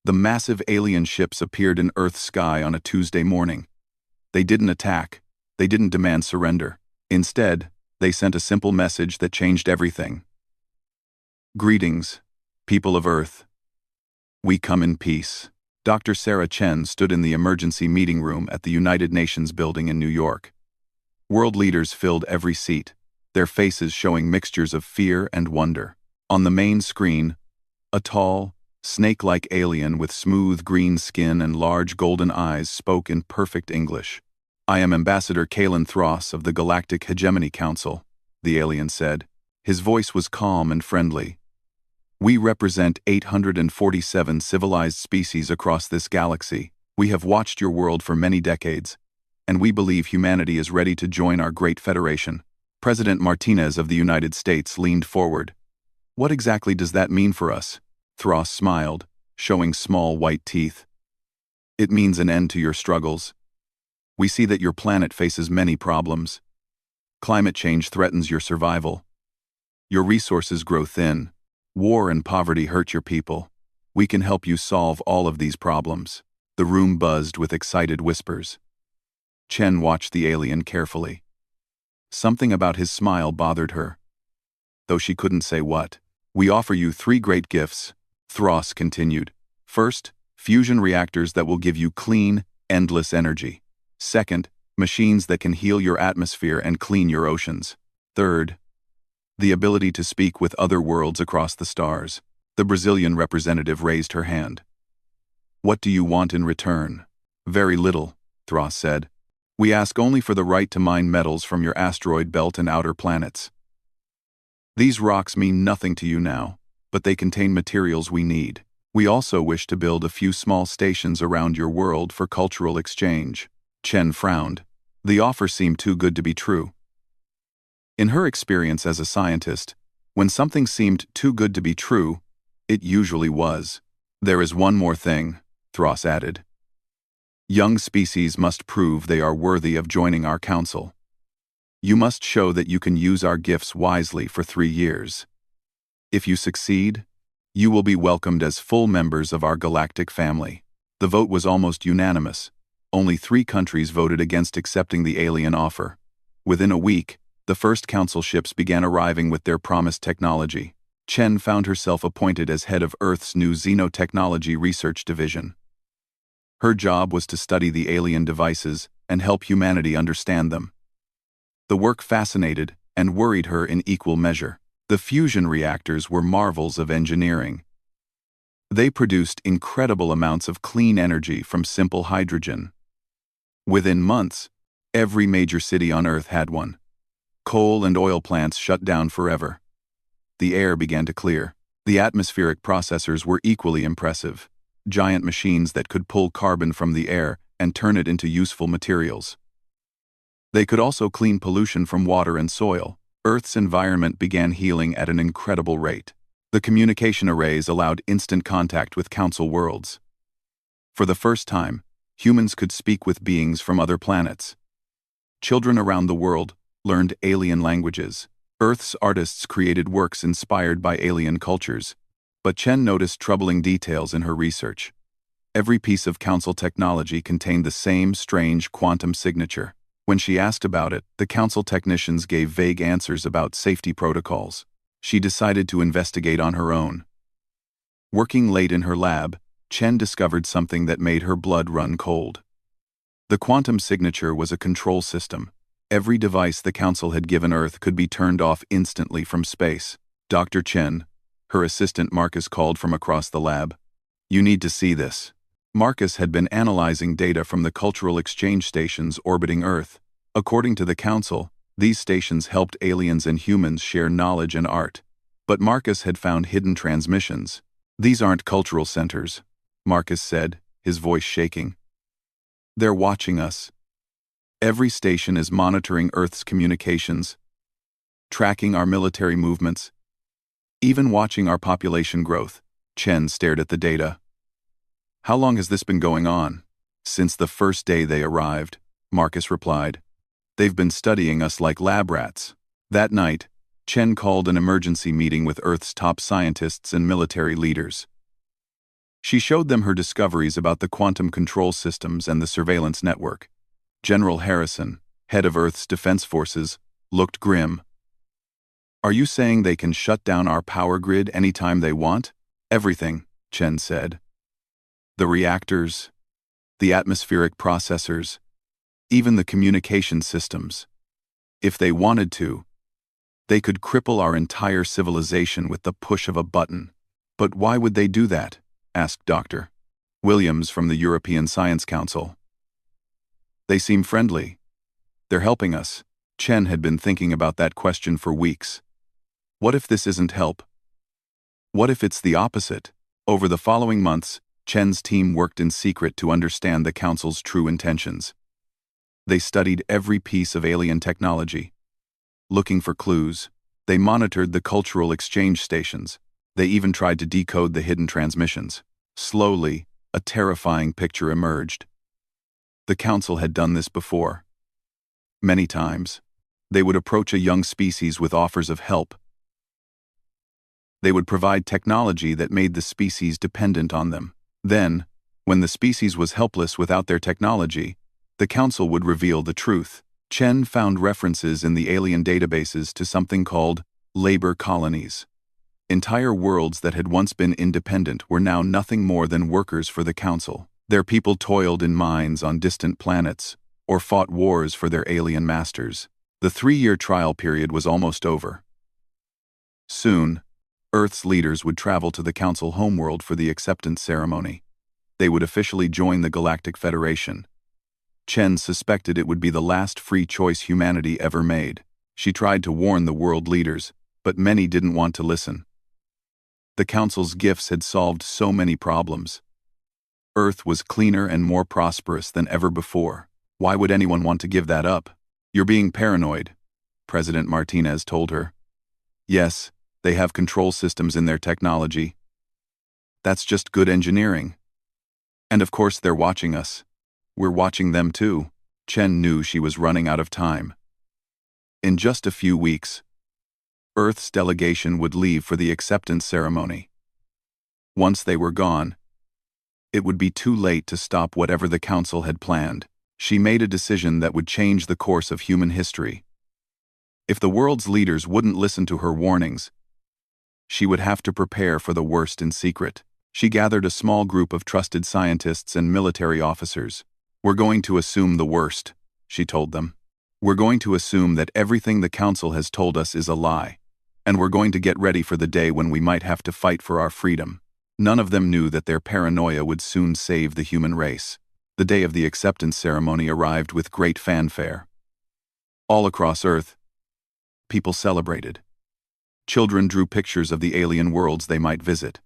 The massive alien ships appeared in Earth's sky on a Tuesday morning. They didn't attack. They didn't demand surrender. Instead, they sent a simple message that changed everything. Greetings, people of Earth. We come in peace. Dr. Sarah Chen stood in the emergency meeting room at the United Nations building in New York. World leaders filled every seat, their faces showing mixtures of fear and wonder. On the main screen, a tall, snake-like alien with smooth green skin and large golden eyes spoke in perfect English. "I am Ambassador Kalen Thross of the Galactic Hegemony Council," the alien said. His voice was calm and friendly. "We represent 847 civilized species across this galaxy. We have watched your world for many decades, and we believe humanity is ready to join our great federation." President Martinez of the United States leaned forward. "What exactly does that mean for us?" Thross smiled, showing small white teeth. "It means an end to your struggles. We see that your planet faces many problems. Climate change threatens your survival. Your resources grow thin. War and poverty hurt your people. We can help you solve all of these problems." The room buzzed with excited whispers. Chen watched the alien carefully. Something about his smile bothered her, though she couldn't say what. "We offer you 3 great gifts," Thross continued. "First, fusion reactors that will give you clean, endless energy. Second, machines that can heal your atmosphere and clean your oceans. Third, the ability to speak with other worlds across the stars." The Brazilian representative raised her hand. "What do you want in return?" "Very little," Thross said. "We ask only for the right to mine metals from your asteroid belt and outer planets. These rocks mean nothing to you now, but they contain materials we need. We also wish to build a few small stations around your world for cultural exchange." Chen frowned. The offer seemed too good to be true. In her experience as a scientist, when something seemed too good to be true, it usually was. "There is one more thing," Thross added. "Young species must prove they are worthy of joining our council. You must show that you can use our gifts wisely for 3 years. If you succeed, you will be welcomed as full members of our galactic family." The vote was almost unanimous. Only 3 countries voted against accepting the alien offer. Within a week, the first council ships began arriving with their promised technology. Chen found herself appointed as head of Earth's new Xenotechnology Research Division. Her job was to study the alien devices and help humanity understand them. The work fascinated and worried her in equal measure. The fusion reactors were marvels of engineering. They produced incredible amounts of clean energy from simple hydrogen. Within months, every major city on Earth had one. Coal and oil plants shut down forever. The air began to clear. The atmospheric processors were equally impressive. Giant machines that could pull carbon from the air and turn it into useful materials. They could also clean pollution from water and soil. Earth's environment began healing at an incredible rate. The communication arrays allowed instant contact with council worlds. For the first time, humans could speak with beings from other planets. Children around the world learned alien languages. Earth's artists created works inspired by alien cultures. But Chen noticed troubling details in her research. Every piece of council technology contained the same strange quantum signature. When she asked about it, the council technicians gave vague answers about safety protocols. She decided to investigate on her own. Working late in her lab, Chen discovered something that made her blood run cold. The quantum signature was a control system. Every device the council had given Earth could be turned off instantly from space. "Dr. Chen," her assistant Marcus called from across the lab. "You need to see this." Marcus had been analyzing data from the cultural exchange stations orbiting Earth. According to the council, these stations helped aliens and humans share knowledge and art. But Marcus had found hidden transmissions. "These aren't cultural centers," Marcus said, his voice shaking. "They're watching us. Every station is monitoring Earth's communications, tracking our military movements, even watching our population growth." Chen stared at the data. "How long has this been going on?" "Since the first day they arrived," Marcus replied. "They've been studying us like lab rats." That night, Chen called an emergency meeting with Earth's top scientists and military leaders. She showed them her discoveries about the quantum control systems and the surveillance network. General Harrison, head of Earth's defense forces, looked grim. "Are you saying they can shut down our power grid anytime they want?" "Everything," Chen said. "The reactors, the atmospheric processors, even the communication systems. If they wanted to, they could cripple our entire civilization with the push of a button." "But why would they do that?" asked Dr. Williams from the European Science Council. "They seem friendly. They're helping us." Chen had been thinking about that question for weeks. What if this isn't help? What if it's the opposite? Over the following months, Chen's team worked in secret to understand the Council's true intentions. They studied every piece of alien technology. Looking for clues, they monitored the cultural exchange stations. They even tried to decode the hidden transmissions. Slowly, a terrifying picture emerged. The Council had done this before. Many times, they would approach a young species with offers of help. They would provide technology that made the species dependent on them. Then, when the species was helpless without their technology, the Council would reveal the truth. Chen found references in the alien databases to something called labor colonies. Entire worlds that had once been independent were now nothing more than workers for the Council. Their people toiled in mines on distant planets, or fought wars for their alien masters. The 3-year trial period was almost over. Soon, Earth's leaders would travel to the Council homeworld for the acceptance ceremony. They would officially join the Galactic Federation. Chen suspected it would be the last free choice humanity ever made. She tried to warn the world leaders, but many didn't want to listen. The Council's gifts had solved so many problems. Earth was cleaner and more prosperous than ever before. Why would anyone want to give that up? "You're being paranoid," President Martinez told her. "Yes, they have control systems in their technology. That's just good engineering. And of course they're watching us. We're watching them too." Chen knew she was running out of time. In just a few weeks, Earth's delegation would leave for the acceptance ceremony. Once they were gone, it would be too late to stop whatever the Council had planned. She made a decision that would change the course of human history. If the world's leaders wouldn't listen to her warnings, she would have to prepare for the worst in secret. She gathered a small group of trusted scientists and military officers. "We're going to assume the worst," she told them. "We're going to assume that everything the Council has told us is a lie, and we're going to get ready for the day when we might have to fight for our freedom." None of them knew that their paranoia would soon save the human race. The day of the acceptance ceremony arrived with great fanfare. All across Earth, people celebrated. Children drew pictures of the alien worlds they might visit.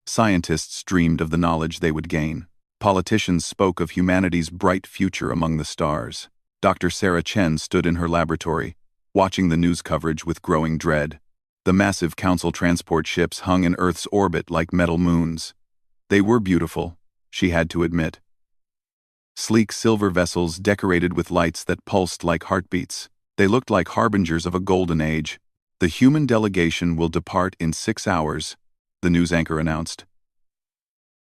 Scientists dreamed of the knowledge they would gain. Politicians spoke of humanity's bright future among the stars. Dr. Sarah Chen stood in her laboratory, watching the news coverage with growing dread. The massive Council transport ships hung in Earth's orbit like metal moons. They were beautiful, she had to admit. Sleek silver vessels decorated with lights that pulsed like heartbeats. They looked like harbingers of a golden age. "The human delegation will depart in 6 hours," the news anchor announced.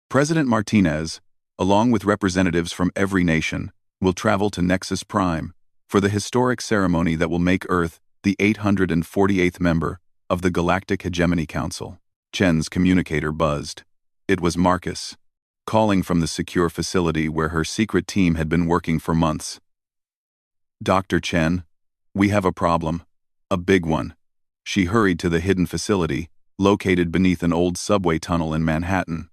President Martinez, along with representatives from every nation, will travel to Nexus Prime for the historic ceremony that will make Earth the 848th member of the Galactic Hegemony Council. Chen's communicator buzzed. It was Marcus, calling from the secure facility where her secret team had been working for months. "Dr. Chen, we have a problem. A big one." She hurried to the hidden facility, located beneath an old subway tunnel in Manhattan.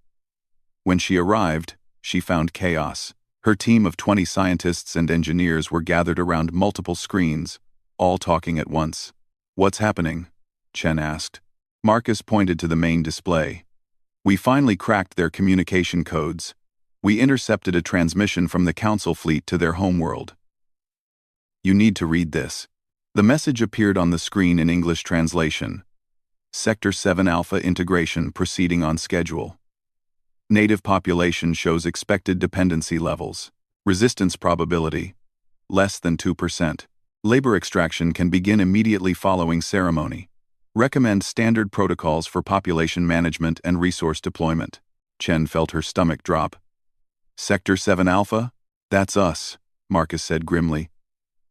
When she arrived, she found chaos. Her team of 20 scientists and engineers were gathered around multiple screens, all talking at once. "What's happening?" Chen asked. Marcus pointed to the main display. "We finally cracked their communication codes. We intercepted a transmission from the Council fleet to their homeworld." "You need to read this." The message appeared on the screen in English translation. Sector 7 Alpha integration proceeding on schedule. Native population shows expected dependency levels. Resistance probability, less than 2%. Labor extraction can begin immediately following ceremony. Recommend standard protocols for population management and resource deployment. Chen felt her stomach drop. Sector 7 Alpha? That's us, Marcus said grimly.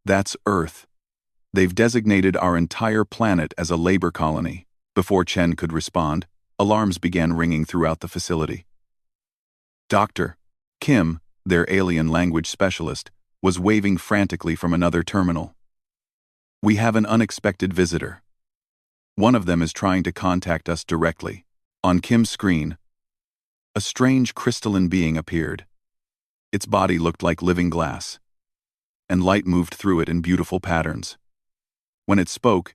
That's Earth. They've designated our entire planet as a labor colony. Before Chen could respond, alarms began ringing throughout the facility. Dr. Kim, their alien language specialist, was waving frantically from another terminal. We have an unexpected visitor. One of them is trying to contact us directly. On Kim's screen, a strange crystalline being appeared. Its body looked like living glass, and light moved through it in beautiful patterns. When it spoke,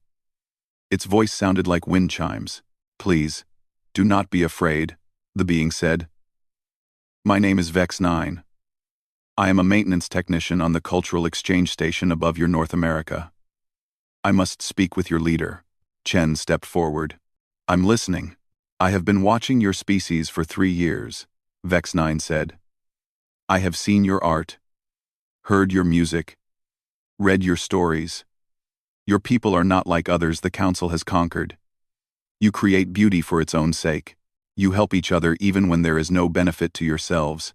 its voice sounded like wind chimes. Please, do not be afraid, the being said. My name is Vex 9. I am a maintenance technician on the Cultural Exchange Station above your North America. I must speak with your leader. Chen stepped forward. I'm listening. I have been watching your species for 3 years, Vex 9 said. I have seen your art, heard your music, read your stories. Your people are not like others the Council has conquered. You create beauty for its own sake. You help each other even when there is no benefit to yourselves.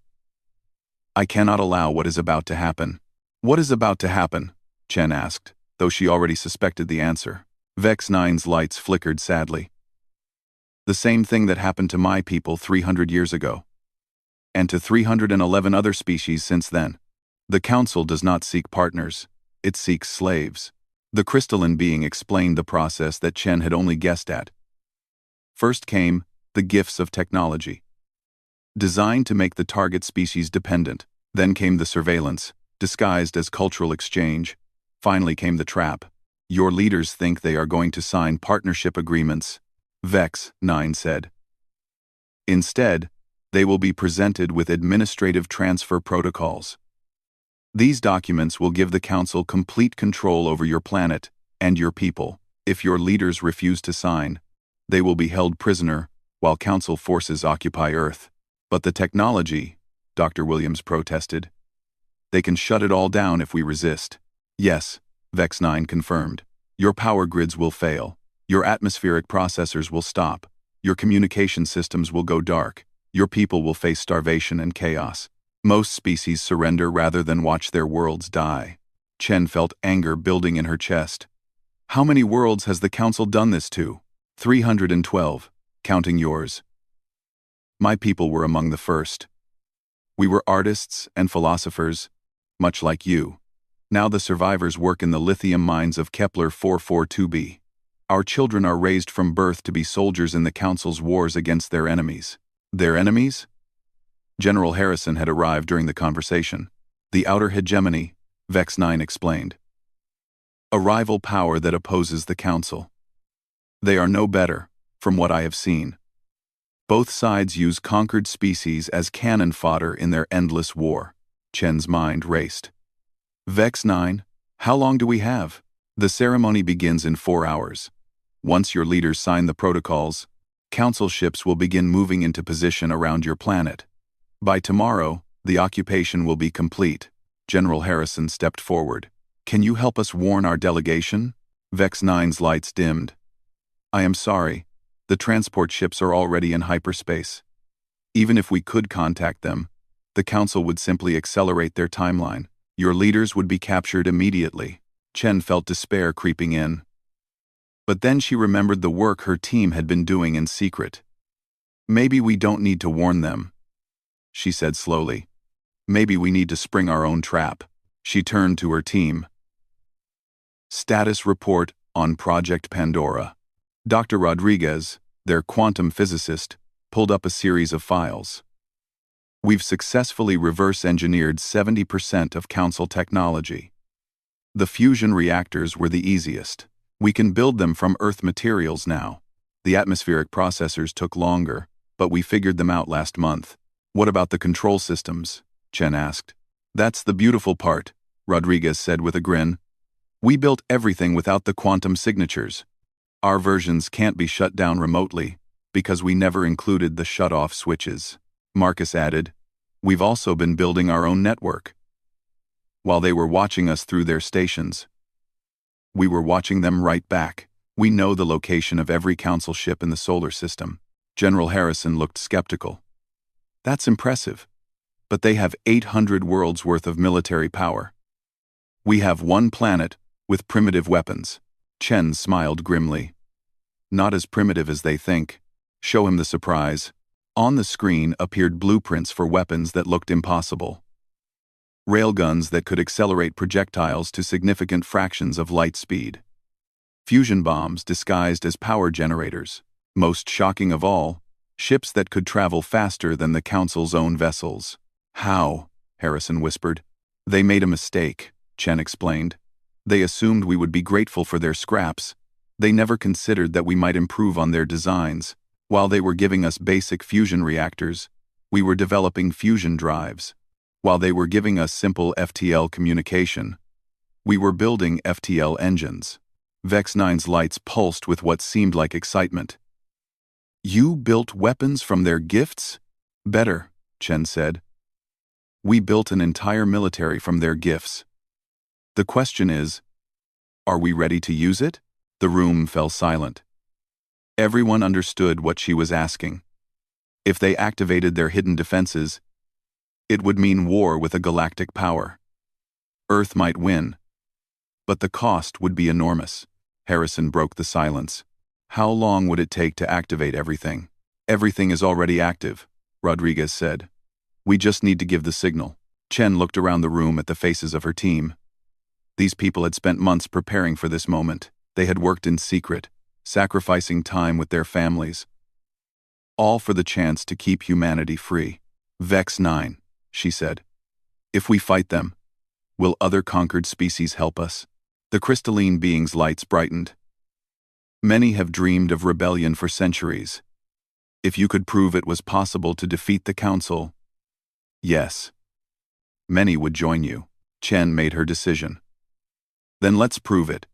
I cannot allow what is about to happen. What is about to happen? Chen asked, though she already suspected the answer. Vex 9's lights flickered sadly. The same thing that happened to my people 300 years ago. And to 311 other species since then. The Council does not seek partners. It seeks slaves. The crystalline being explained the process that Chen had only guessed at. First came the gifts of technology, designed to make the target species dependent. Then came the surveillance, disguised as cultural exchange. Finally came the trap. Your leaders think they are going to sign partnership agreements, Vex 9 said. Instead, they will be presented with administrative transfer protocols. These documents will give the Council complete control over your planet and your people. If your leaders refuse to sign, they will be held prisoner while Council forces occupy Earth. But the technology, Dr. Williams protested. They can shut it all down if we resist. Yes, Vex 9 confirmed. Your power grids will fail. Your atmospheric processors will stop. Your communication systems will go dark. Your people will face starvation and chaos. Most species surrender rather than watch their worlds die. Chen felt anger building in her chest. How many worlds has the Council done this to? 312, counting yours. My people were among the first. We were artists and philosophers, much like you. Now the survivors work in the lithium mines of Kepler 442b. Our children are raised from birth to be soldiers in the Council's wars against their enemies. Their enemies? General Harrison had arrived during the conversation. The outer hegemony, Vex 9 explained. A rival power that opposes the Council. They are no better, from what I have seen. Both sides use conquered species as cannon fodder in their endless war. Chen's mind raced. Vex 9, how long do we have? The ceremony begins in 4 hours. Once your leaders sign the protocols, Council ships will begin moving into position around your planet. By tomorrow, the occupation will be complete. General Harrison stepped forward. Can you help us warn our delegation? Vex 9's lights dimmed. I am sorry. The transport ships are already in hyperspace. Even if we could contact them, the Council would simply accelerate their timeline. Your leaders would be captured immediately. Chen felt despair creeping in. But then she remembered the work her team had been doing in secret. Maybe we don't need to warn them, she said slowly. Maybe we need to spring our own trap. She turned to her team. Status report on Project Pandora. Dr. Rodriguez, their quantum physicist, pulled up a series of files. We've successfully reverse-engineered 70% of Council technology. The fusion reactors were the easiest. We can build them from Earth materials now. The atmospheric processors took longer, but we figured them out last month. What about the control systems? Chen asked. That's the beautiful part, Rodriguez said with a grin. We built everything without the quantum signatures. Our versions can't be shut down remotely, because we never included the shut-off switches. Marcus added, we've also been building our own network. While they were watching us through their stations, we were watching them right back. We know the location of every Council ship in the solar system. General Harrison looked skeptical. That's impressive. But they have 800 worlds worth of military power. We have one planet with primitive weapons. Chen smiled grimly. Not as primitive as they think. Show him the surprise. On the screen appeared blueprints for weapons that looked impossible. Railguns that could accelerate projectiles to significant fractions of light speed. Fusion bombs disguised as power generators. Most shocking of all, ships that could travel faster than the Council's own vessels. How? Harrison whispered. They made a mistake, Chen explained. They assumed we would be grateful for their scraps. They never considered that we might improve on their designs. While they were giving us basic fusion reactors, we were developing fusion drives. While they were giving us simple FTL communication, we were building FTL engines. Vex 9's lights pulsed with what seemed like excitement. You built weapons from their gifts? Better, Chen said. We built an entire military from their gifts. The question is, are we ready to use it? The room fell silent. Everyone understood what she was asking. If they activated their hidden defenses, it would mean war with a galactic power. Earth might win, but the cost would be enormous. Harrison broke the silence. How long would it take to activate everything? Everything is already active, Rodriguez said. We just need to give the signal. Chen looked around the room at the faces of her team. These people had spent months preparing for this moment. They had worked in secret, sacrificing time with their families. All for the chance to keep humanity free. Vex 9, she said. If we fight them, will other conquered species help us? The crystalline being's lights brightened. Many have dreamed of rebellion for centuries. If you could prove it was possible to defeat the Council, yes. Many would join you. Chen made her decision. Then let's prove it.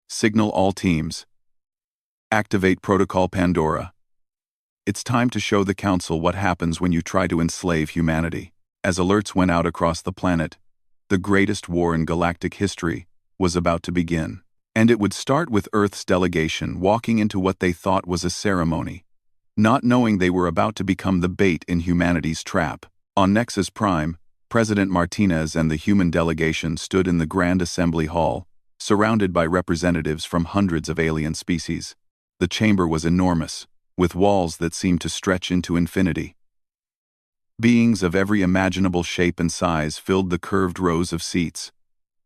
Signal all teams. Activate Protocol Pandora. It's time to show the Council what happens when you try to enslave humanity. As alerts went out across the planet, the greatest war in galactic history was about to begin. And it would start with Earth's delegation walking into what they thought was a ceremony, not knowing they were about to become the bait in humanity's trap. On Nexus Prime, President Martinez and the human delegation stood in the Grand Assembly Hall, surrounded by representatives from hundreds of alien species. The chamber was enormous, with walls that seemed to stretch into infinity. Beings of every imaginable shape and size filled the curved rows of seats,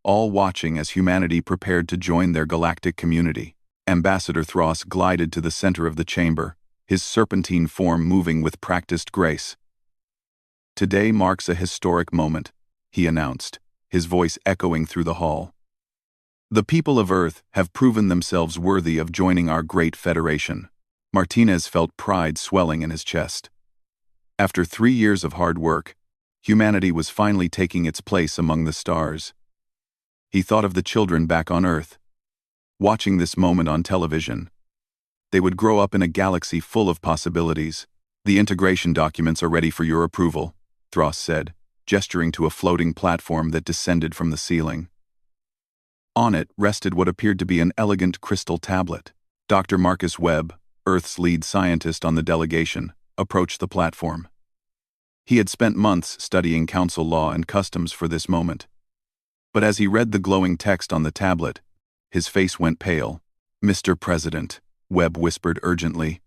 all watching as humanity prepared to join their galactic community. Ambassador Thros glided to the center of the chamber, his serpentine form moving with practiced grace. Today marks a historic moment, he announced, his voice echoing through the hall. The people of Earth have proven themselves worthy of joining our great federation. Martinez felt pride swelling in his chest. After 3 years of hard work, humanity was finally taking its place among the stars. He thought of the children back on Earth, watching this moment on television. They would grow up in a galaxy full of possibilities. The integration documents are ready for your approval, Thros said, gesturing to a floating platform that descended from the ceiling. On it rested what appeared to be an elegant crystal tablet. Dr. Marcus Webb, Earth's lead scientist on the delegation, approached the platform. He had spent months studying council law and customs for this moment. But as he read the glowing text on the tablet, his face went pale. Mr. President, Webb whispered urgently.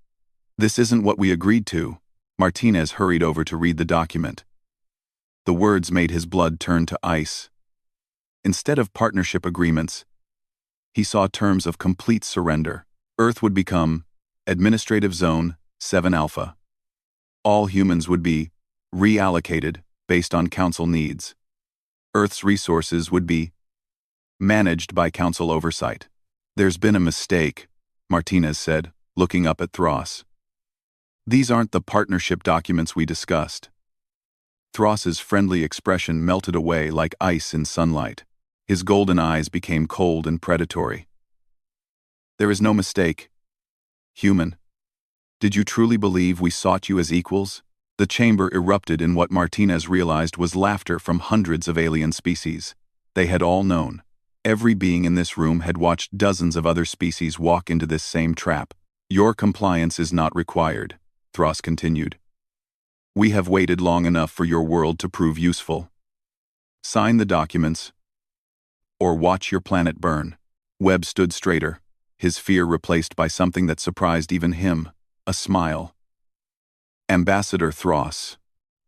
This isn't what we agreed to. Martinez hurried over to read the document. The words made his blood turn to ice. Instead of partnership agreements, he saw terms of complete surrender. Earth would become Administrative Zone 7 Alpha. All humans would be reallocated based on Council needs. Earth's resources would be managed by Council oversight. There's been a mistake, Martinez said, looking up at Thros. These aren't the partnership documents we discussed. Thros's friendly expression melted away like ice in sunlight. His golden eyes became cold and predatory. There is no mistake. Human, did you truly believe we sought you as equals? The chamber erupted in what Martinez realized was laughter from hundreds of alien species. They had all known. Every being in this room had watched dozens of other species walk into this same trap. Your compliance is not required, Thros continued. We have waited long enough for your world to prove useful. Sign the documents, or watch your planet burn. Webb stood straighter, his fear replaced by something that surprised even him, a smile. Ambassador Thros,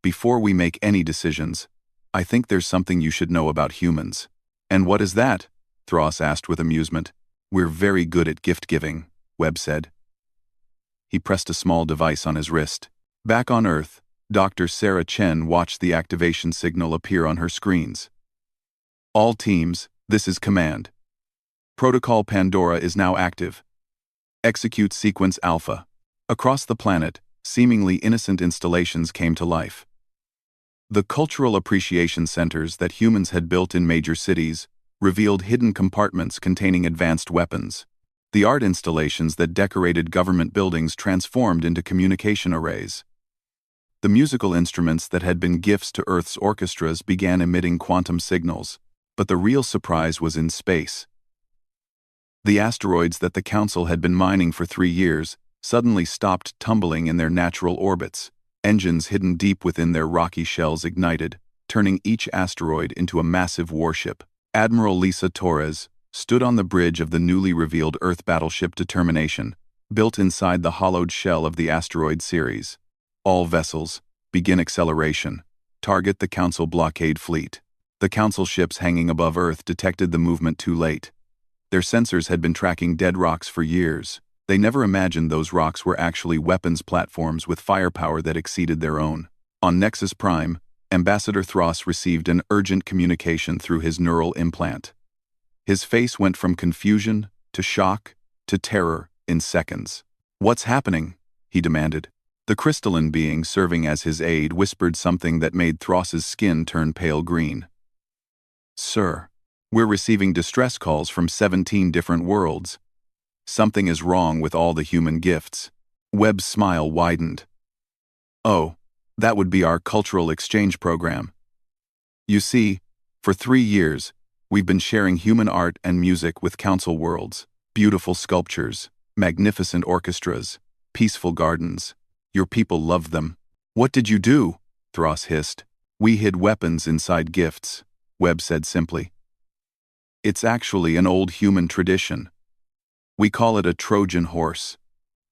before we make any decisions, I think there's something you should know about humans. And what is that? Thros asked with amusement. We're very good at gift-giving, Webb said. He pressed a small device on his wrist. Back on Earth, Dr. Sarah Chen watched the activation signal appear on her screens. All teams, this is command. Protocol Pandora is now active. Execute Sequence Alpha. Across the planet, seemingly innocent installations came to life. The cultural appreciation centers that humans had built in major cities revealed hidden compartments containing advanced weapons. The art installations that decorated government buildings transformed into communication arrays. The musical instruments that had been gifts to Earth's orchestras began emitting quantum signals, but the real surprise was in space. The asteroids that the Council had been mining for 3 years suddenly stopped tumbling in their natural orbits. Engines hidden deep within their rocky shells ignited, turning each asteroid into a massive warship. Admiral Lisa Torres stood on the bridge of the newly revealed Earth battleship Determination, built inside the hollowed shell of the asteroid series. All vessels, begin acceleration. Target the Council blockade fleet. The Council ships hanging above Earth detected the movement too late. Their sensors had been tracking dead rocks for years. They never imagined those rocks were actually weapons platforms with firepower that exceeded their own. On Nexus Prime, Ambassador Thros received an urgent communication through his neural implant. His face went from confusion to shock to terror in seconds. What's happening? He demanded. The crystalline being serving as his aide whispered something that made Thros's skin turn pale green. Sir, we're receiving distress calls from 17 different worlds. Something is wrong with all the human gifts. Webb's smile widened. Oh, that would be our cultural exchange program. You see, for 3 years, we've been sharing human art and music with Council worlds. Beautiful sculptures, magnificent orchestras, peaceful gardens. Your people loved them. What did you do? Thros hissed. We hid weapons inside gifts, Webb said simply. It's actually an old human tradition. We call it a Trojan horse.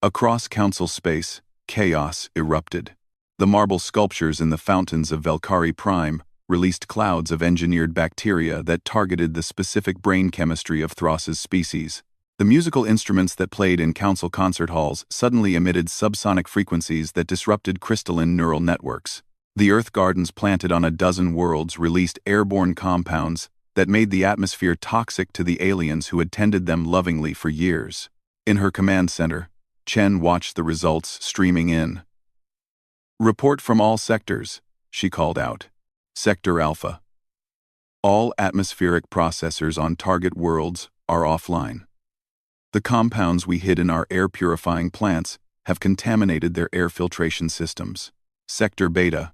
Across Council space, chaos erupted. The marble sculptures in the fountains of Valkyrie Prime released clouds of engineered bacteria that targeted the specific brain chemistry of Thros's species. The musical instruments that played in Council concert halls suddenly emitted subsonic frequencies that disrupted crystalline neural networks. The Earth gardens planted on a dozen worlds released airborne compounds that made the atmosphere toxic to the aliens who had tended them lovingly for years. In her command center, Chen watched the results streaming in. Report from all sectors, she called out. Sector Alpha. All atmospheric processors on target worlds are offline. The compounds we hid in our air-purifying plants have contaminated their air filtration systems. Sector Beta.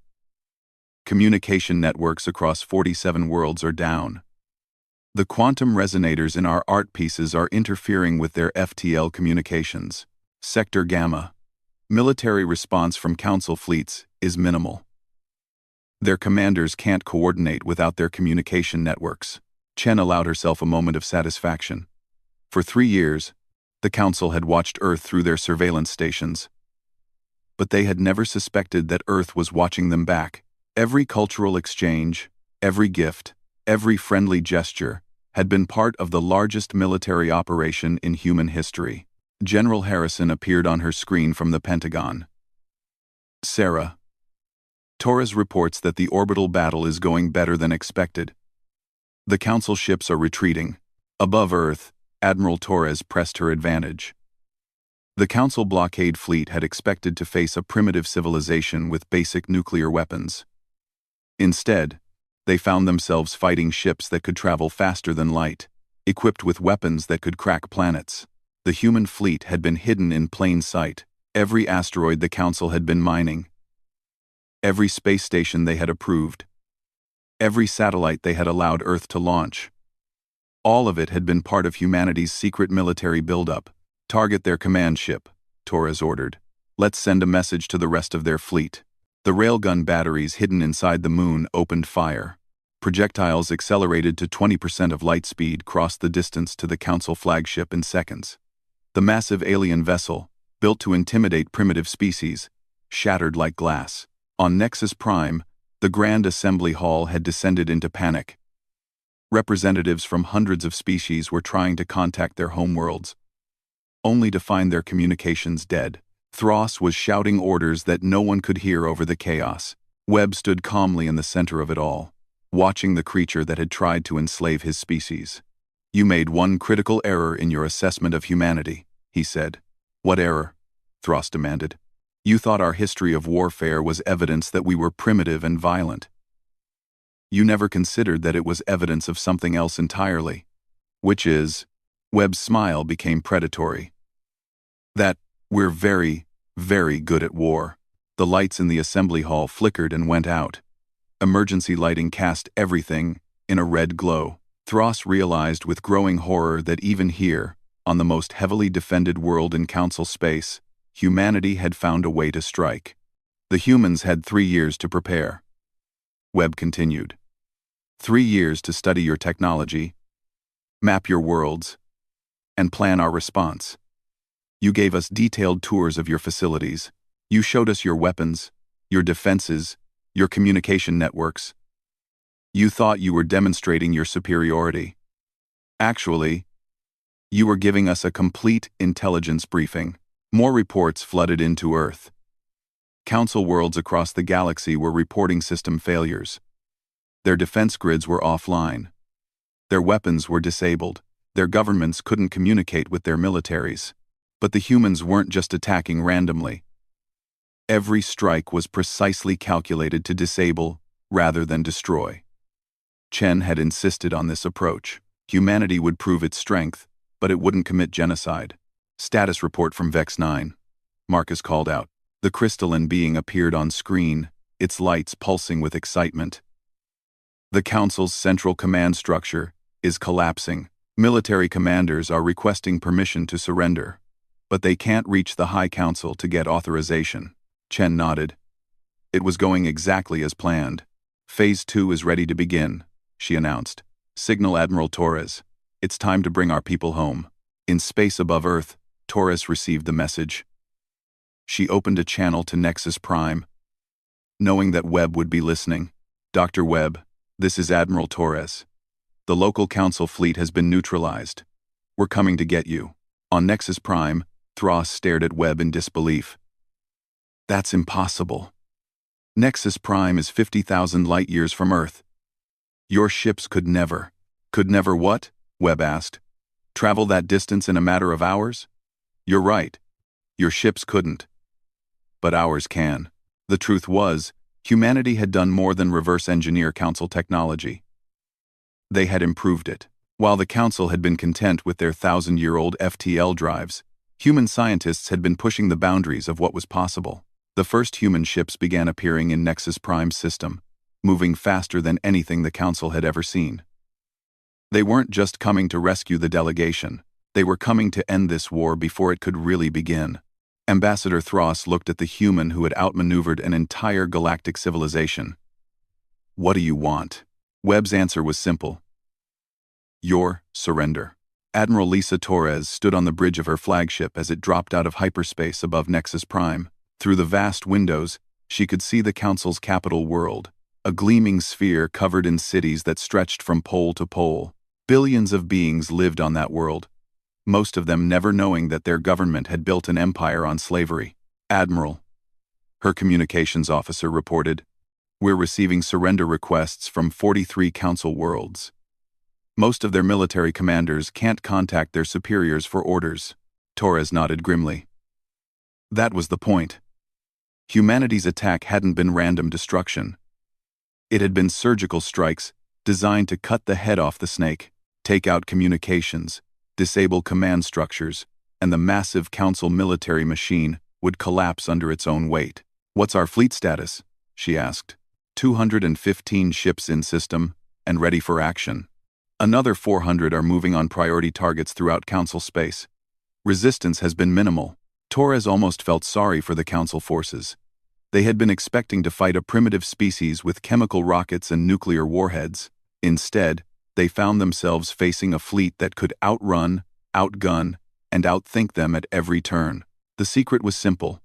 Communication networks across 47 worlds are down. The quantum resonators in our art pieces are interfering with their FTL communications. Sector Gamma. Military response from Council fleets is minimal. Their commanders can't coordinate without their communication networks. Chen allowed herself a moment of satisfaction. For 3 years, the Council had watched Earth through their surveillance stations. But they had never suspected that Earth was watching them back. Every cultural exchange, every gift, every friendly gesture had been part of the largest military operation in human history. General Harrison appeared on her screen from the Pentagon. Sarah. Torres reports that the orbital battle is going better than expected. The Council ships are retreating. Above Earth, Admiral Torres pressed her advantage. The Council blockade fleet had expected to face a primitive civilization with basic nuclear weapons. Instead, they found themselves fighting ships that could travel faster than light, equipped with weapons that could crack planets. The human fleet had been hidden in plain sight. Every asteroid the Council had been mining. Every space station they had approved. Every satellite they had allowed Earth to launch. All of it had been part of humanity's secret military buildup. Target their command ship, Torres ordered. Let's send a message to the rest of their fleet. The railgun batteries hidden inside the moon opened fire. Projectiles accelerated to 20% of light speed crossed the distance to the Council flagship in seconds. The massive alien vessel, built to intimidate primitive species, shattered like glass. On Nexus Prime, the Grand Assembly Hall had descended into panic. Representatives from hundreds of species were trying to contact their homeworlds, only to find their communications dead. Thros was shouting orders that no one could hear over the chaos. Webb stood calmly in the center of it all, watching the creature that had tried to enslave his species. "You made one critical error in your assessment of humanity," he said. "What error?" Thros demanded. "You thought our history of warfare was evidence that we were primitive and violent. You never considered that it was evidence of something else entirely, which is," Webb's smile became predatory, "that we're very, very good at war." The lights in the assembly hall flickered and went out. Emergency lighting cast everything in a red glow. Thros realized with growing horror that even here, on the most heavily defended world in Council space, humanity had found a way to strike. The humans had 3 years to prepare. Webb continued. 3 years to study your technology, map your worlds, and plan our response. You gave us detailed tours of your facilities. You showed us your weapons, your defenses, your communication networks. You thought you were demonstrating your superiority. Actually, you were giving us a complete intelligence briefing. More reports flooded into Earth. Council worlds across the galaxy were reporting system failures. Their defense grids were offline. Their weapons were disabled. Their governments couldn't communicate with their militaries. But the humans weren't just attacking randomly. Every strike was precisely calculated to disable rather than destroy. Chen had insisted on this approach. Humanity would prove its strength, but it wouldn't commit genocide. "Status report from Vex 9. Marcus called out. The crystalline being appeared on screen, its lights pulsing with excitement. "The Council's central command structure is collapsing. Military commanders are requesting permission to surrender, but they can't reach the High Council to get authorization." Chen nodded. It was going exactly as planned. "Phase 2 is ready to begin," she announced. "Signal Admiral Torres. It's time to bring our people home." In space above Earth, Torres received the message. She opened a channel to Nexus Prime, knowing that Webb would be listening. "Dr. Webb, this is Admiral Torres. The local council fleet has been neutralized. We're coming to get you." On Nexus Prime, Thros stared at Webb in disbelief. "That's impossible. Nexus Prime is 50,000 light-years from Earth. Your ships could never." "Could never what?" Webb asked. "Travel that distance in a matter of hours?" "You're right. Your ships couldn't. But ours can." The truth was, humanity had done more than reverse engineer Council technology. They had improved it. While the Council had been content with their 1,000-year-old FTL drives, human scientists had been pushing the boundaries of what was possible. The first human ships began appearing in Nexus Prime's system, moving faster than anything the Council had ever seen. They weren't just coming to rescue the delegation. They were coming to end this war before it could really begin. Ambassador Thros looked at the human who had outmaneuvered an entire galactic civilization. "What do you want?" Webb's answer was simple. "Your surrender." Admiral Lisa Torres stood on the bridge of her flagship as it dropped out of hyperspace above Nexus Prime. Through the vast windows, she could see the Council's capital world, a gleaming sphere covered in cities that stretched from pole to pole. Billions of beings lived on that world, most of them never knowing that their government had built an empire on slavery. "Admiral," her communications officer reported, "we're receiving surrender requests from 43 Council worlds. Most of their military commanders can't contact their superiors for orders." Torres nodded grimly. That was the point. Humanity's attack hadn't been random destruction. It had been surgical strikes designed to cut the head off the snake, take out communications, disable command structures, and the massive Council military machine would collapse under its own weight. "What's our fleet status?" she asked. 215 ships in system and ready for action. Another 400 are moving on priority targets throughout Council space. Resistance has been minimal. Torres almost felt sorry for the Council forces. They had been expecting to fight a primitive species with chemical rockets and nuclear warheads. Instead, they found themselves facing a fleet that could outrun, outgun, and outthink them at every turn. The secret was simple.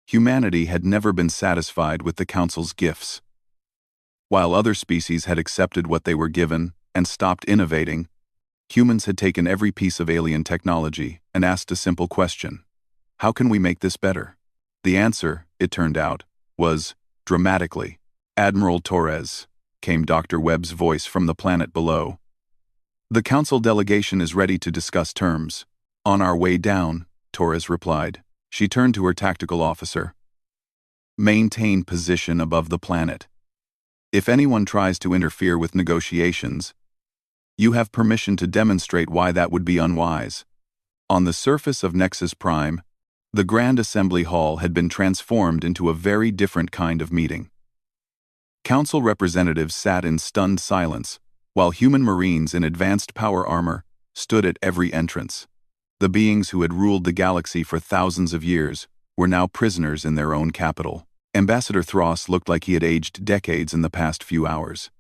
Humanity had never been satisfied with the Council's gifts. While other species had accepted what they were given and stopped innovating, humans had taken every piece of alien technology and asked a simple question: how can we make this better? The answer, it turned out, was dramatically. "Admiral Torres," came Dr. Webb's voice from the planet below. "The Council delegation is ready to discuss terms." "On our way down," Torres replied. She turned to her tactical officer. "Maintain position above the planet. If anyone tries to interfere with negotiations, you have permission to demonstrate why that would be unwise." On the surface of Nexus Prime, the Grand Assembly Hall had been transformed into a very different kind of meeting. Council representatives sat in stunned silence, while human Marines in advanced power armor stood at every entrance. The beings who had ruled the galaxy for thousands of years were now prisoners in their own capital. Ambassador Thros looked like he had aged decades in the past few hours.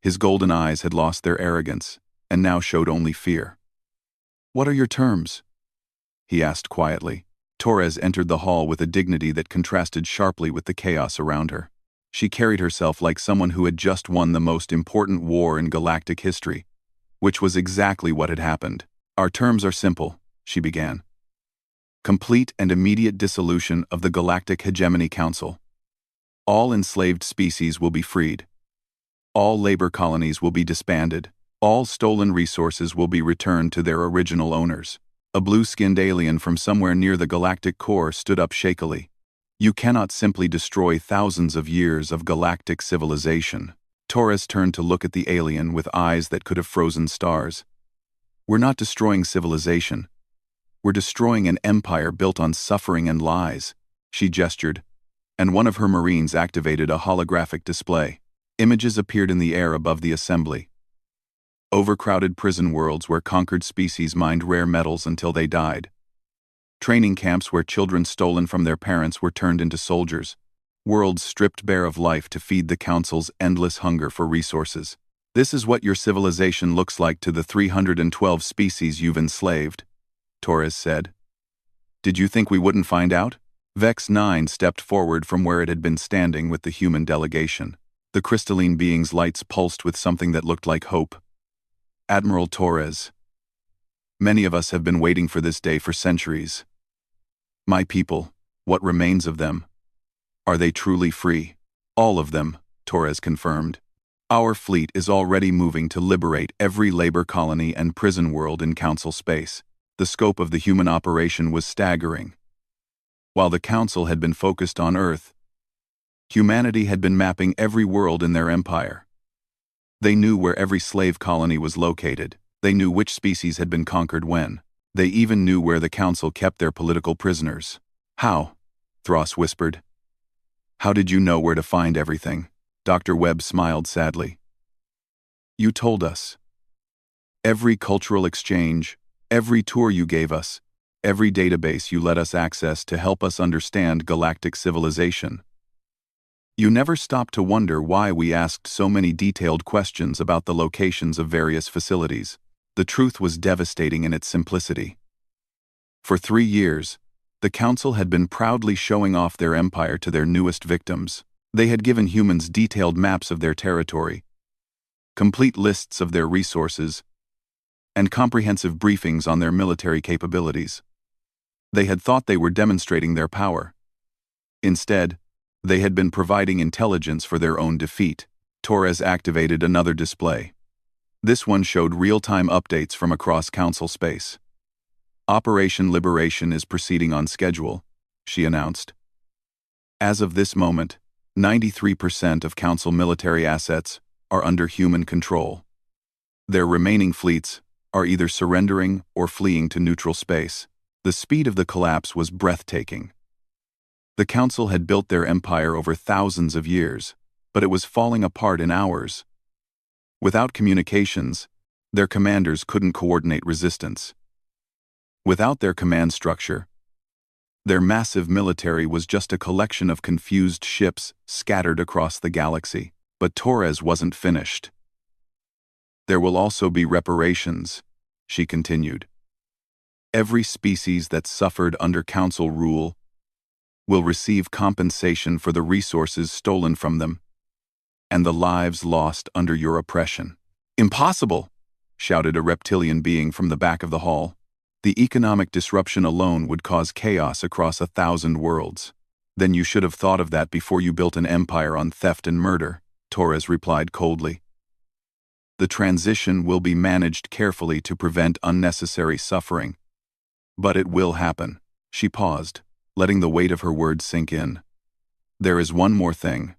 His golden eyes had lost their arrogance and now showed only fear. "What are your terms?" he asked quietly. Torres entered the hall with a dignity that contrasted sharply with the chaos around her. She carried herself like someone who had just won the most important war in galactic history, which was exactly what had happened. "Our terms are simple," she began. "Complete and immediate dissolution of the Galactic Hegemony Council. All enslaved species will be freed. All labor colonies will be disbanded. All stolen resources will be returned to their original owners." A blue-skinned alien from somewhere near the galactic core stood up shakily. "You cannot simply destroy thousands of years of galactic civilization." Torres turned to look at the alien with eyes that could have frozen stars. "We're not destroying civilization. We're destroying an empire built on suffering and lies." She gestured, and one of her Marines activated a holographic display. Images appeared in the air above the assembly. Overcrowded prison worlds where conquered species mined rare metals until they died. Training camps where children stolen from their parents were turned into soldiers. Worlds stripped bare of life to feed the Council's endless hunger for resources. "This is what your civilization looks like to the 312 species you've enslaved," Torres said. "Did you think we wouldn't find out?" Vex 9 stepped forward from where it had been standing with the human delegation. The crystalline being's lights pulsed with something that looked like hope. "Admiral Torres, many of us have been waiting for this day for centuries. My people, what remains of them? Are they truly free?" "All of them," Torres confirmed. "Our fleet is already moving to liberate every labor colony and prison world in Council space." The scope of the human operation was staggering. While the Council had been focused on Earth, humanity had been mapping every world in their empire. They knew where every slave colony was located. They knew which species had been conquered when. They even knew where the Council kept their political prisoners. "How?" Thros whispered. "How did you know where to find everything?" Dr. Webb smiled sadly. "You told us. Every cultural exchange, every tour you gave us, every database you let us access to help us understand galactic civilization. You never stopped to wonder why we asked so many detailed questions about the locations of various facilities." The truth was devastating in its simplicity. For 3 years, the Council had been proudly showing off their empire to their newest victims. They had given humans detailed maps of their territory, complete lists of their resources, and comprehensive briefings on their military capabilities. They had thought they were demonstrating their power. Instead, they had been providing intelligence for their own defeat. Torres activated another display. This one showed real-time updates from across Council space. "Operation Liberation is proceeding on schedule," she announced. "As of this moment, 93% of Council military assets are under human control. Their remaining fleets are either surrendering or fleeing to neutral space." The speed of the collapse was breathtaking. The Council had built their empire over thousands of years, but it was falling apart in hours. Without communications, their commanders couldn't coordinate resistance. Without their command structure, Their massive military was just a collection of confused ships scattered across the galaxy. But Torres wasn't finished. There will also be reparations, she continued. Every species that suffered under Council rule will receive compensation for the resources stolen from them and the lives lost under your oppression. Impossible, shouted a reptilian being from the back of the hall. The economic disruption alone would cause chaos across 1,000 worlds. Then you should have thought of that before you built an empire on theft and murder, Torres replied coldly. The transition will be managed carefully to prevent unnecessary suffering. But it will happen. She paused, letting the weight of her words sink in. There is one more thing.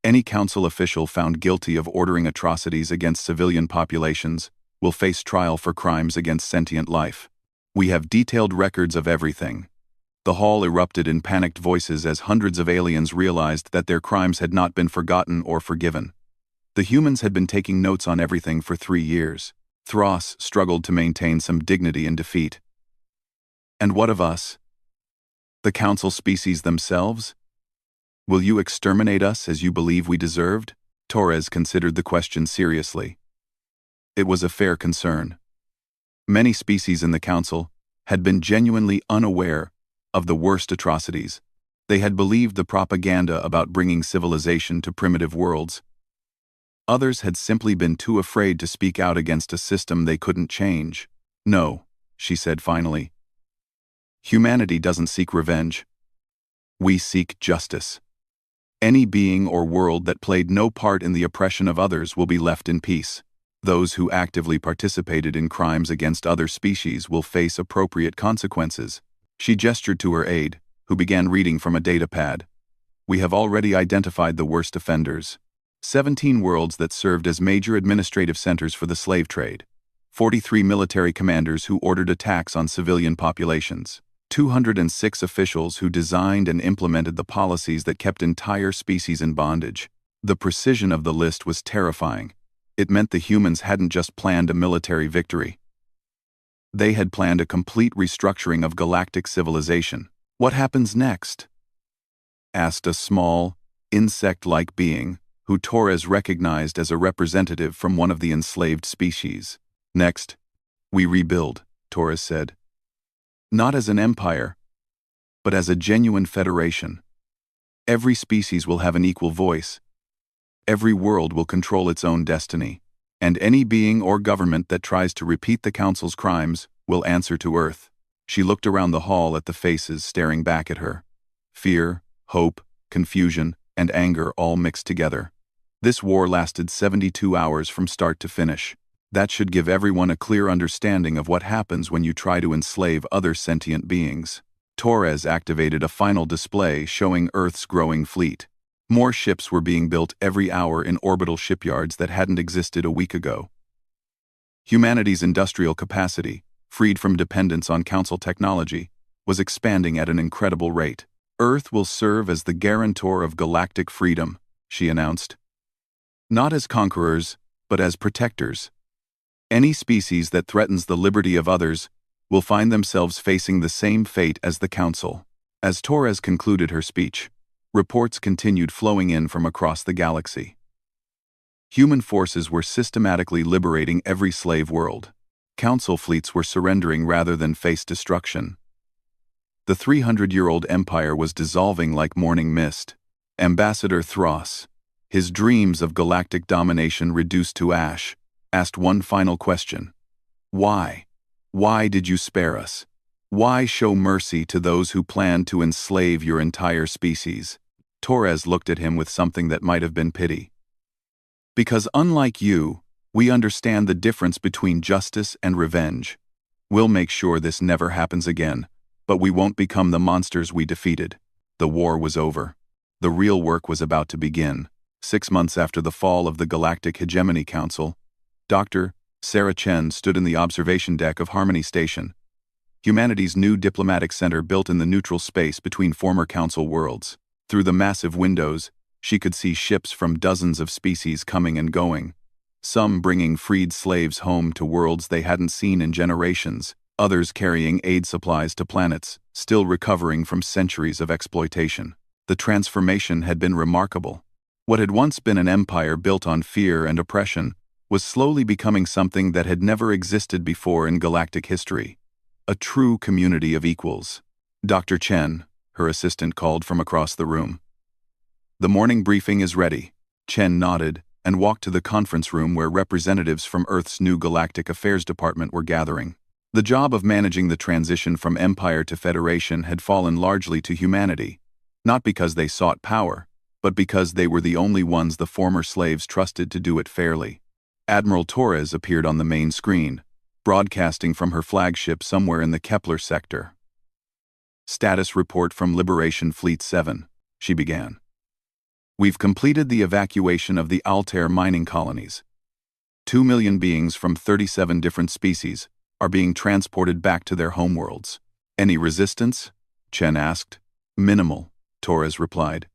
Any council official found guilty of ordering atrocities against civilian populations will face trial for crimes against sentient life. We have detailed records of everything. The hall erupted in panicked voices as hundreds of aliens realized that their crimes had not been forgotten or forgiven. The humans had been taking notes on everything for 3 years. Thros struggled to maintain some dignity in defeat. And what of us? The council species themselves? Will you exterminate us as you believe we deserved? Torres considered the question seriously. It was a fair concern. Many species in the council had been genuinely unaware of the worst atrocities. They had believed the propaganda about bringing civilization to primitive worlds. Others had simply been too afraid to speak out against a system they couldn't change. No, she said finally. Humanity doesn't seek revenge. We seek justice. Any being or world that played no part in the oppression of others will be left in peace. Those who actively participated in crimes against other species will face appropriate consequences. She gestured to her aide, who began reading from a datapad. We have already identified the worst offenders. 17 worlds that served as major administrative centers for the slave trade. 43 military commanders who ordered attacks on civilian populations. 206 officials who designed and implemented the policies that kept entire species in bondage. The precision of the list was terrifying. It meant the humans hadn't just planned a military victory. They had planned a complete restructuring of galactic civilization. What happens next? Asked a small, insect-like being who Torres recognized as a representative from one of the enslaved species. Next, we rebuild, Torres said. Not as an empire, but as a genuine federation. Every species will have an equal voice. Every world will control its own destiny. And any being or government that tries to repeat the Council's crimes will answer to Earth. She looked around the hall at the faces staring back at her. Fear, hope, confusion, and anger all mixed together. This war lasted 72 hours from start to finish. That should give everyone a clear understanding of what happens when you try to enslave other sentient beings. Torres activated a final display showing Earth's growing fleet. More ships were being built every hour in orbital shipyards that hadn't existed a week ago. Humanity's industrial capacity, freed from dependence on Council technology, was expanding at an incredible rate. Earth will serve as the guarantor of galactic freedom, she announced. Not as conquerors, but as protectors. Any species that threatens the liberty of others will find themselves facing the same fate as the Council. As Torres concluded her speech, reports continued flowing in from across the galaxy. Human forces were systematically liberating every slave world. Council fleets were surrendering rather than face destruction. The 300-year-old empire was dissolving like morning mist. Ambassador Thros, his dreams of galactic domination reduced to ash, asked one final question. Why? Why did you spare us? Why show mercy to those who planned to enslave your entire species? Torres looked at him with something that might have been pity. Because unlike you, we understand the difference between justice and revenge. We'll make sure this never happens again, but we won't become the monsters we defeated. The war was over. The real work was about to begin. 6 months after the fall of the Galactic Hegemony Council, Dr. Sarah Chen stood in the observation deck of Harmony Station, humanity's new diplomatic center built in the neutral space between former Council worlds. Through the massive windows, she could see ships from dozens of species coming and going, some bringing freed slaves home to worlds they hadn't seen in generations, others carrying aid supplies to planets still recovering from centuries of exploitation. The transformation had been remarkable. What had once been an empire built on fear and oppression was slowly becoming something that had never existed before in galactic history. A true community of equals. Dr. Chen, her assistant called from across the room. The morning briefing is ready. Chen nodded and walked to the conference room where representatives from Earth's new Galactic Affairs Department were gathering. The job of managing the transition from Empire to Federation had fallen largely to humanity, not because they sought power, but because they were the only ones the former slaves trusted to do it fairly. Admiral Torres appeared on the main screen, broadcasting from her flagship somewhere in the Kepler sector. Status report from Liberation Fleet 7, she began. We've completed the evacuation of the Altair mining colonies. 2 million beings from 37 different species are being transported back to their homeworlds. Any resistance? Chen asked. Minimal, Torres replied.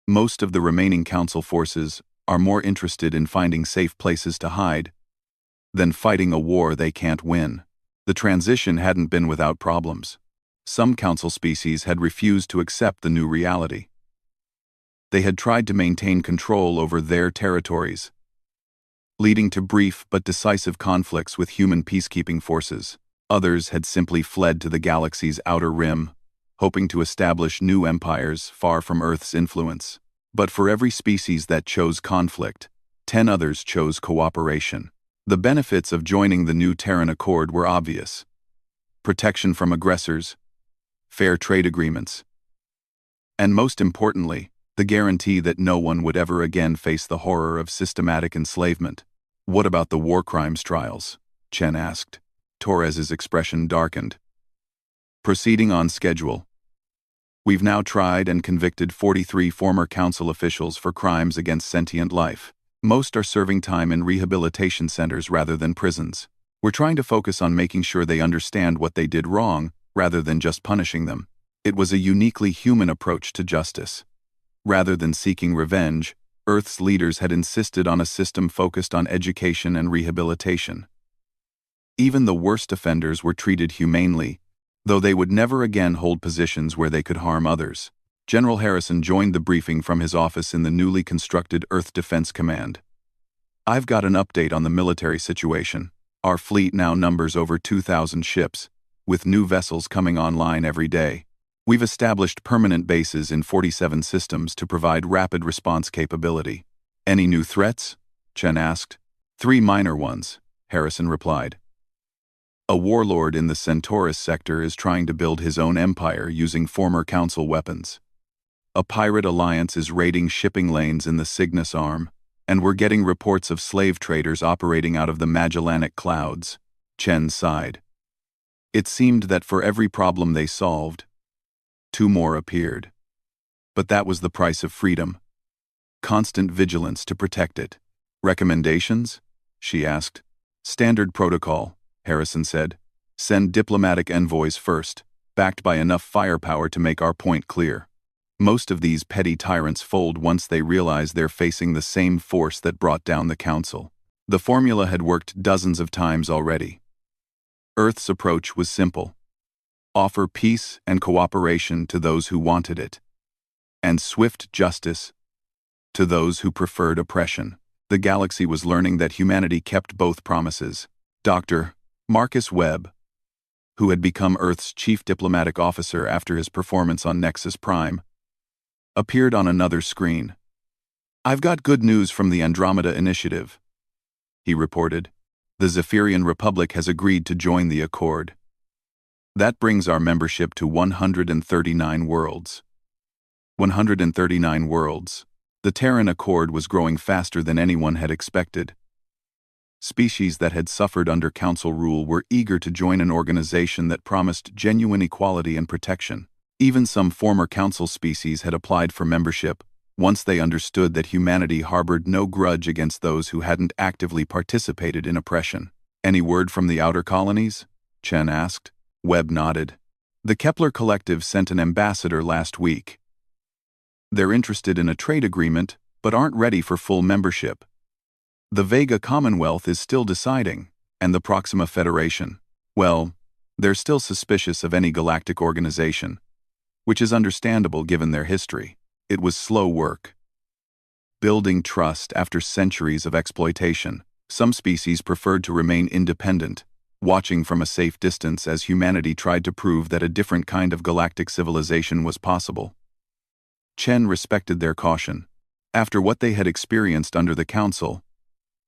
Most of the remaining Council forces are more interested in finding safe places to hide than fighting a war they can't win. The transition hadn't been without problems. Some Council species had refused to accept the new reality. They had tried to maintain control over their territories, leading to brief but decisive conflicts with human peacekeeping forces. Others had simply fled to the galaxy's outer rim, hoping to establish new empires far from Earth's influence. But for every species that chose conflict, 10 others chose cooperation. The benefits of joining the new Terran Accord were obvious. Protection from aggressors, fair trade agreements, and most importantly, the guarantee that no one would ever again face the horror of systematic enslavement. What about the war crimes trials? Chen asked. Torres's expression darkened. Proceeding on schedule. We've now tried and convicted 43 former Council officials for crimes against sentient life. Most are serving time in rehabilitation centers rather than prisons. We're trying to focus on making sure they understand what they did wrong, rather than just punishing them. It was a uniquely human approach to justice. Rather than seeking revenge, Earth's leaders had insisted on a system focused on education and rehabilitation. Even the worst offenders were treated humanely, though they would never again hold positions where they could harm others. General Harrison joined the briefing from his office in the newly constructed Earth Defense Command. I've got an update on the military situation. Our fleet now numbers over 2,000 ships, with new vessels coming online every day. We've established permanent bases in 47 systems to provide rapid response capability. Any new threats? Chen asked. 3 minor ones, Harrison replied. A warlord in the Centaurus sector is trying to build his own empire using former Council weapons. A pirate alliance is raiding shipping lanes in the Cygnus Arm, and we're getting reports of slave traders operating out of the Magellanic Clouds. Chen sighed. It seemed that for every problem they solved, 2 more appeared. But that was the price of freedom. Constant vigilance to protect it. Recommendations? She asked. Standard protocol, Harrison said. Send diplomatic envoys first, backed by enough firepower to make our point clear. Most of these petty tyrants fold once they realize they're facing the same force that brought down the Council. The formula had worked dozens of times already. Earth's approach was simple. Offer peace and cooperation to those who wanted it, and swift justice to those who preferred oppression. The galaxy was learning that humanity kept both promises. Dr. Marcus Webb, who had become Earth's chief diplomatic officer after his performance on Nexus Prime, appeared on another screen. I've got good news from the Andromeda Initiative, he reported. The Zephyrian Republic has agreed to join the Accord. That brings our membership to 139 worlds. 139 worlds. The Terran Accord was growing faster than anyone had expected. Species that had suffered under Council rule were eager to join an organization that promised genuine equality and protection. Even some former Council species had applied for membership, once they understood that humanity harbored no grudge against those who hadn't actively participated in oppression. Any word from the outer colonies? Chen asked. Webb nodded. The Kepler Collective sent an ambassador last week. They're interested in a trade agreement, but aren't ready for full membership. The Vega Commonwealth is still deciding, and the Proxima Federation. Well, They're still suspicious of any galactic organization, which is understandable given their history. It was slow work. Building trust after centuries of exploitation. Some species preferred to remain independent, watching from a safe distance as humanity tried to prove that a different kind of galactic civilization was possible. Chen respected their caution. After what they had experienced under the Council,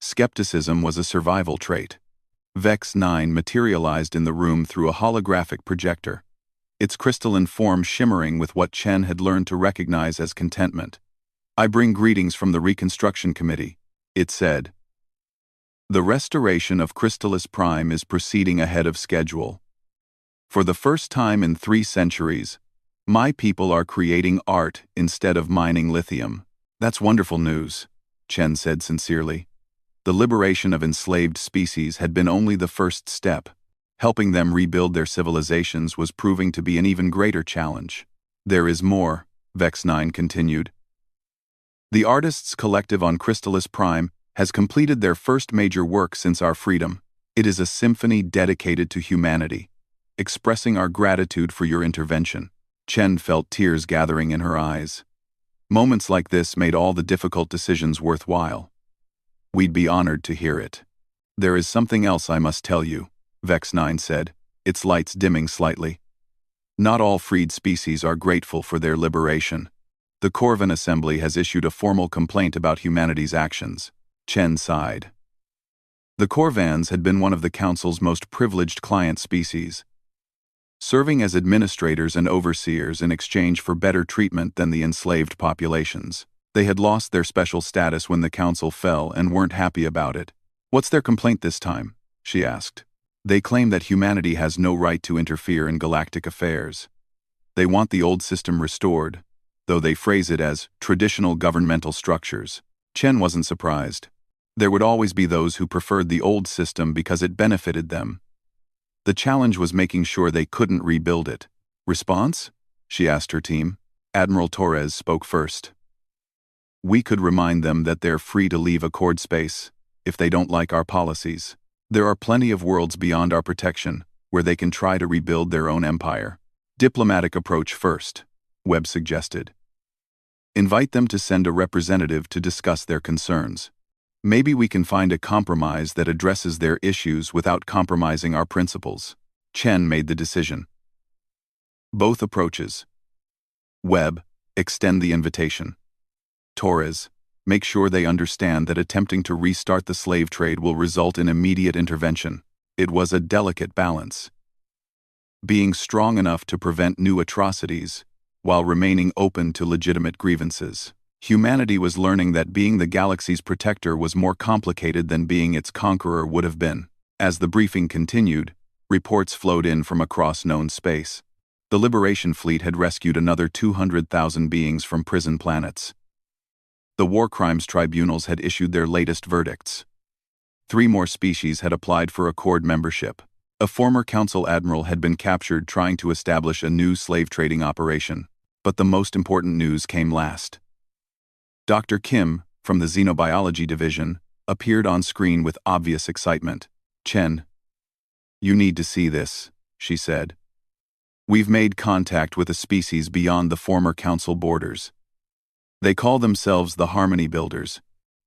skepticism was a survival trait. Vex 9 materialized in the room through a holographic projector, its crystalline form shimmering with what Chen had learned to recognize as contentment. "I bring greetings from the Reconstruction Committee," it said. "The restoration of Crystallis Prime is proceeding ahead of schedule. For the first time in 3 centuries, my people are creating art instead of mining lithium." "That's wonderful news," Chen said sincerely. The liberation of enslaved species had been only the first step. Helping them rebuild their civilizations was proving to be an even greater challenge. "There is more," Vex 9 continued. "The Artists Collective on Crystallis Prime has completed their first major work since our freedom. It is a symphony dedicated to humanity, expressing our gratitude for your intervention." Chen felt tears gathering in her eyes. Moments like this made all the difficult decisions worthwhile. "We'd be honored to hear it." "There is something else I must tell you," Vex 9 said, its lights dimming slightly. "Not all freed species are grateful for their liberation. The Corvan Assembly has issued a formal complaint about humanity's actions." Chen sighed. The Corvans had been one of the Council's most privileged client species, serving as administrators and overseers in exchange for better treatment than the enslaved populations. They had lost their special status when the Council fell and weren't happy about it. "What's their complaint this time?" she asked. "They claim that humanity has no right to interfere in galactic affairs. They want the old system restored, though they phrase it as traditional governmental structures." Chen wasn't surprised. There would always be those who preferred the old system because it benefited them. The challenge was making sure they couldn't rebuild it. "Response?" she asked her team. Admiral Torres spoke first. "We could remind them that they're free to leave Accord space if they don't like our policies. There are plenty of worlds beyond our protection where they can try to rebuild their own empire." "Diplomatic approach first," Webb suggested. "Invite them to send a representative to discuss their concerns. Maybe we can find a compromise that addresses their issues without compromising our principles." Chen made the decision. "Both approaches. Webb, extend the invitation. Torres, make sure they understand that attempting to restart the slave trade will result in immediate intervention." It was a delicate balance. Being strong enough to prevent new atrocities, while remaining open to legitimate grievances. Humanity was learning that being the galaxy's protector was more complicated than being its conqueror would have been. As the briefing continued, reports flowed in from across known space. The Liberation Fleet had rescued another 200,000 beings from prison planets. The War Crimes Tribunals had issued their latest verdicts. 3 more species had applied for Accord membership. A former Council admiral had been captured trying to establish a new slave trading operation. But the most important news came last. Dr. Kim, from the Xenobiology Division, appeared on screen with obvious excitement. "Chen, you need to see this," she said. "We've made contact with a species beyond the former Council borders. They call themselves the Harmony Builders,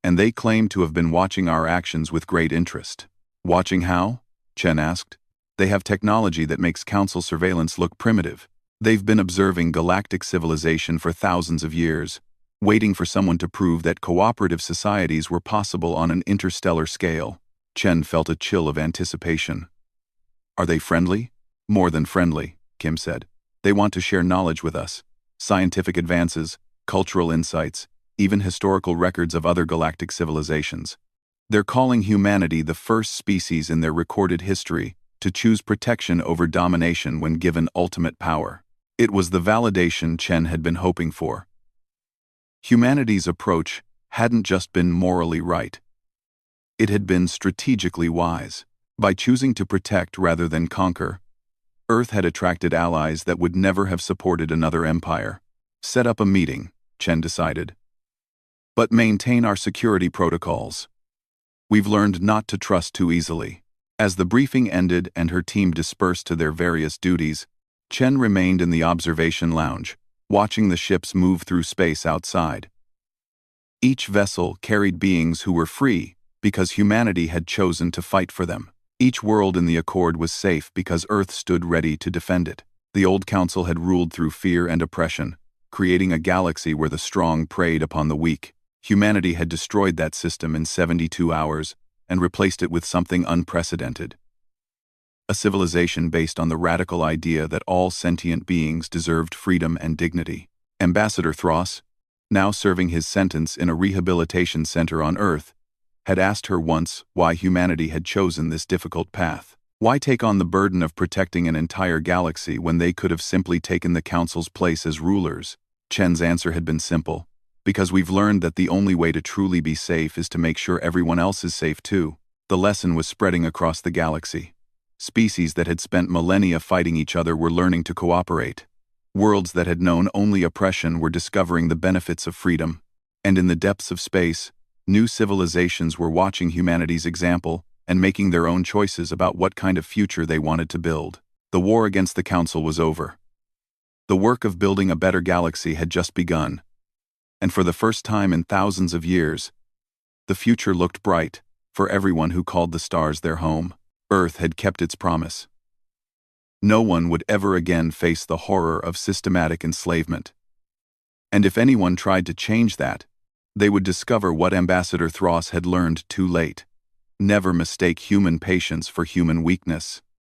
and they claim to have been watching our actions with great interest." "Watching how?" Chen asked. "They have technology that makes Council surveillance look primitive. They've been observing galactic civilization for thousands of years, waiting for someone to prove that cooperative societies were possible on an interstellar scale." Chen felt a chill of anticipation. "Are they friendly?" "More than friendly," Kim said. "They want to share knowledge with us. Scientific advances, cultural insights, even historical records of other galactic civilizations. They're calling humanity the first species in their recorded history to choose protection over domination when given ultimate power." It was the validation Chen had been hoping for. Humanity's approach hadn't just been morally right. It had been strategically wise. By choosing to protect rather than conquer, Earth had attracted allies that would never have supported another empire. "Set up a meeting," Chen decided. "But maintain our security protocols. We've learned not to trust too easily." As the briefing ended and her team dispersed to their various duties, Chen remained in the observation lounge, watching the ships move through space outside. Each vessel carried beings who were free because humanity had chosen to fight for them. Each world in the Accord was safe because Earth stood ready to defend it. The old council had ruled through fear and oppression, creating a galaxy where the strong preyed upon the weak. Humanity had destroyed that system in 72 hours and replaced it with something unprecedented. A civilization based on the radical idea that all sentient beings deserved freedom and dignity. Ambassador Thros, now serving his sentence in a rehabilitation center on Earth, had asked her once why humanity had chosen this difficult path. Why take on the burden of protecting an entire galaxy when they could have simply taken the Council's place as rulers? Chen's answer had been simple. Because we've learned that the only way to truly be safe is to make sure everyone else is safe too. The lesson was spreading across the galaxy. Species that had spent millennia fighting each other were learning to cooperate. Worlds that had known only oppression were discovering the benefits of freedom. And in the depths of space, new civilizations were watching humanity's example and making their own choices about what kind of future they wanted to build. The war against the Council was over. The work of building a better galaxy had just begun. And for the first time in thousands of years, the future looked bright for everyone who called the stars their home. Earth had kept its promise. No one would ever again face the horror of systematic enslavement. And if anyone tried to change that, they would discover what Ambassador Thros had learned too late. Never mistake human patience for human weakness.